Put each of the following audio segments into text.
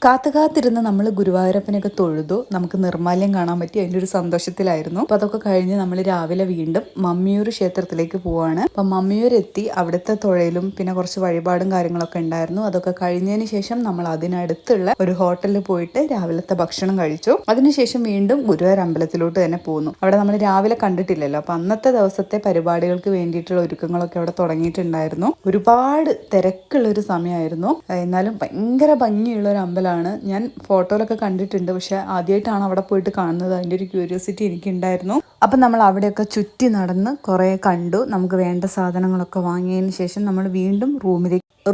കാത്തുകാത്തിരുന്ന് നമ്മൾ ഗുരുവായൂരപ്പനെയൊക്കെ തൊഴുതു. നമുക്ക് നിർമ്മാല്യം കാണാൻ പറ്റി. അതിൻ്റെ ഒരു സന്തോഷത്തിലായിരുന്നു. അപ്പോൾ അതൊക്കെ കഴിഞ്ഞ് നമ്മൾ രാവിലെ വീണ്ടും മമ്മിയൂർ ക്ഷേത്രത്തിലേക്ക് പോവാണ്. അപ്പം മമ്മിയൂർ എത്തി. അവിടുത്തെ തൊഴയിലും പിന്നെ കുറച്ച് വഴിപാടും കാര്യങ്ങളൊക്കെ ഉണ്ടായിരുന്നു. അതൊക്കെ കഴിഞ്ഞതിന് ശേഷം നമ്മൾ അതിനടുത്തുള്ള ഒരു ഹോട്ടലിൽ പോയിട്ട് രാവിലത്തെ ഭക്ഷണം കഴിച്ചു. അതിനുശേഷം വീണ്ടും ഗുരുവായൂർ അമ്പലത്തിലോട്ട് തന്നെ പോന്നു. അവിടെ നമ്മൾ രാവിലെ കണ്ടിട്ടില്ലല്ലോ. അപ്പം അന്നത്തെ ദിവസത്തെ പരിപാടികൾക്ക് വേണ്ടിയിട്ടുള്ള ഒരുക്കങ്ങളൊക്കെ അവിടെ തുടങ്ങിയിട്ടുണ്ടായിരുന്നു. ഒരുപാട് തിരക്കുള്ളൊരു സമയമായിരുന്നു. എന്നാലും ഭയങ്കര ഭംഗിയുള്ള ഒരു അമ്പലം. ഞാൻ ഫോട്ടോയിലൊക്കെ കണ്ടിട്ടുണ്ട്, പക്ഷെ ആദ്യമായിട്ടാണ് അവിടെ പോയിട്ട് കാണുന്നത്. അതിൻ്റെ ഒരു ക്യൂരിയോസിറ്റി എനിക്കുണ്ടായിരുന്നു. അപ്പം നമ്മൾ അവിടെയൊക്കെ ചുറ്റി നടന്ന് കുറേ കണ്ടു. നമുക്ക് വേണ്ട സാധനങ്ങളൊക്കെ വാങ്ങിയതിന് ശേഷം നമ്മൾ വീണ്ടും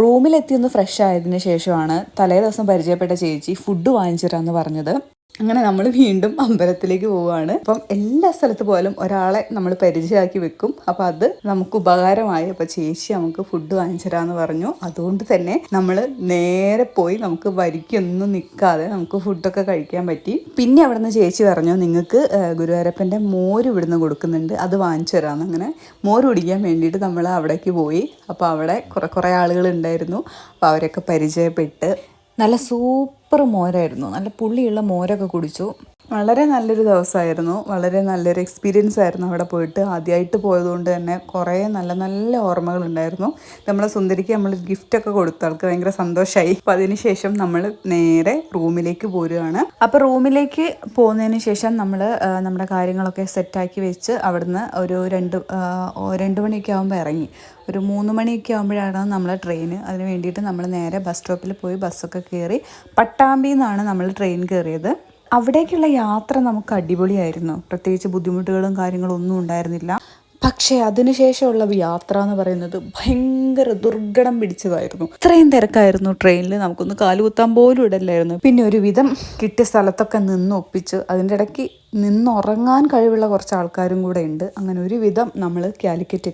റൂമിലെത്തി ഒന്ന് ഫ്രഷ് ആയതിനു ശേഷമാണ് തലേ ദിവസം പരിചയപ്പെട്ട ചേച്ചി ഫുഡ് വാങ്ങിച്ചു തരാമെന്ന് പറഞ്ഞത്. അങ്ങനെ നമ്മൾ വീണ്ടും അമ്പലത്തിലേക്ക് പോവുകയാണ്. അപ്പം എല്ലാ സ്ഥലത്ത് പോലും ഒരാളെ നമ്മൾ പരിചയമാക്കി വെക്കും. അപ്പം അത് നമുക്ക് ഉപകാരമായി. അപ്പം ചേച്ചി നമുക്ക് ഫുഡ് വാങ്ങിച്ചു തരാമെന്ന് പറഞ്ഞു. അതുകൊണ്ട് തന്നെ നമ്മൾ നേരെ പോയി നമുക്ക് വരിക്കൊന്നും നിൽക്കാതെ നമുക്ക് ഫുഡൊക്കെ കഴിക്കാൻ പറ്റി. പിന്നെ അവിടെ നിന്ന് ചേച്ചി പറഞ്ഞു, നിങ്ങൾക്ക് ഗുരുവായൂരപ്പൻ്റെ മോര് ഇവിടുന്ന് കൊടുക്കുന്നുണ്ട്, അത് വാങ്ങിച്ചു തരാമെന്ന്. അങ്ങനെ മോര് കുടിക്കാൻ വേണ്ടിയിട്ട് നമ്മൾ അവിടേക്ക് പോയി. അപ്പോൾ അവിടെ കുറേ ആളുകൾ ഉണ്ടായിരുന്നു. അപ്പോൾ അവരൊക്കെ പരിചയപ്പെട്ട് നല്ല സൂപ്പർ മോരായിരുന്നു. നല്ല പുള്ളിയുള്ള മോരൊക്കെ കുടിച്ചു. വളരെ നല്ലൊരു ദിവസമായിരുന്നു. വളരെ നല്ലൊരു എക്സ്പീരിയൻസ് ആയിരുന്നു അവിടെ പോയിട്ട്. ആദ്യമായിട്ട് പോയതുകൊണ്ട് തന്നെ കുറേ നല്ല നല്ല ഓർമ്മകളുണ്ടായിരുന്നു. നമ്മളെ സുന്ദരിക്ക് നമ്മൾ ഗിഫ്റ്റൊക്കെ കൊടുത്തു. ആൾക്ക് ഭയങ്കര സന്തോഷമായി. അപ്പം അതിനുശേഷം നമ്മൾ നേരെ റൂമിലേക്ക് പോരുകയാണ്. അപ്പോൾ റൂമിലേക്ക് പോകുന്നതിന് ശേഷം നമ്മൾ നമ്മുടെ കാര്യങ്ങളൊക്കെ സെറ്റാക്കി വെച്ച് അവിടുന്ന് ഒരു രണ്ട് മണിയൊക്കെ ആകുമ്പോൾ ഇറങ്ങി. ഒരു 3 മണിയൊക്കെ ആകുമ്പോഴാണ് നമ്മളെ ട്രെയിന്. അതിന് വേണ്ടിയിട്ട് നമ്മൾ നേരെ ബസ് സ്റ്റോപ്പിൽ പോയി ബസ്സൊക്കെ കയറി പട്ടാമ്പിയിൽ നിന്നാണ് നമ്മൾ ട്രെയിൻ കയറിയത്. അവിടേക്കുള്ള യാത്ര നമുക്ക് അടിപൊളിയായിരുന്നു. പ്രത്യേകിച്ച് ബുദ്ധിമുട്ടുകളും കാര്യങ്ങളും ഒന്നും ഉണ്ടായിരുന്നില്ല. പക്ഷേ അതിനുശേഷമുള്ള യാത്ര എന്ന് പറയുന്നത് ഭയങ്കര ദുർഘടം പിടിച്ചതായിരുന്നു. ഇത്രയും തിരക്കായിരുന്നു ട്രെയിനിൽ, നമുക്കൊന്ന് കാലുകുത്താൻ പോലും ഇടല്ലായിരുന്നു. പിന്നെ ഒരുവിധം കിട്ടിയ സ്ഥലത്തൊക്കെ നിന്ന് ഒപ്പിച്ച് അതിൻ്റെ ഇടയ്ക്ക് നിന്നുറങ്ങാൻ കഴിവുള്ള കുറച്ച് ആൾക്കാരും കൂടെ ഉണ്ട്. അങ്ങനെ ഒരുവിധം നമ്മൾ കാലിക്കറ്റ്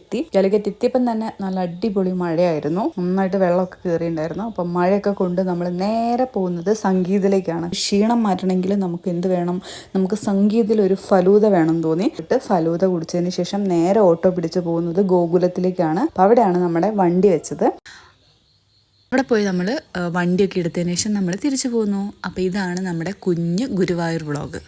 എത്തിയപ്പം തന്നെ നല്ല അടിപൊളി മഴയായിരുന്നു. നന്നായിട്ട് വെള്ളമൊക്കെ കയറിയിട്ടുണ്ടായിരുന്നു. അപ്പം മഴയൊക്കെ കൊണ്ട് നമ്മൾ നേരെ പോകുന്നത് സംഗീതത്തിലേക്കാണ്. ക്ഷീണം മാറ്റണമെങ്കിൽ നമുക്ക് എന്ത് വേണം, നമുക്ക് സംഗീതത്തിൽ ഒരു ഫലൂദ വേണം തോന്നി. ഫലൂദ കുടിച്ചതിന് ശേഷം നേരെ ഓട്ടോ പിടിച്ച് പോകുന്നത് ഗോകുലത്തിലേക്കാണ്. അപ്പം അവിടെയാണ് നമ്മുടെ വണ്ടി വെച്ചത്. അവിടെ പോയി നമ്മൾ വണ്ടിയൊക്കെ എടുത്തതിന് ശേഷം നമ്മൾ തിരിച്ചു പോന്നു. അപ്പോൾ ഇതാണ് നമ്മുടെ കുഞ്ഞ് ഗുരുവായൂർ വ്ളോഗ്.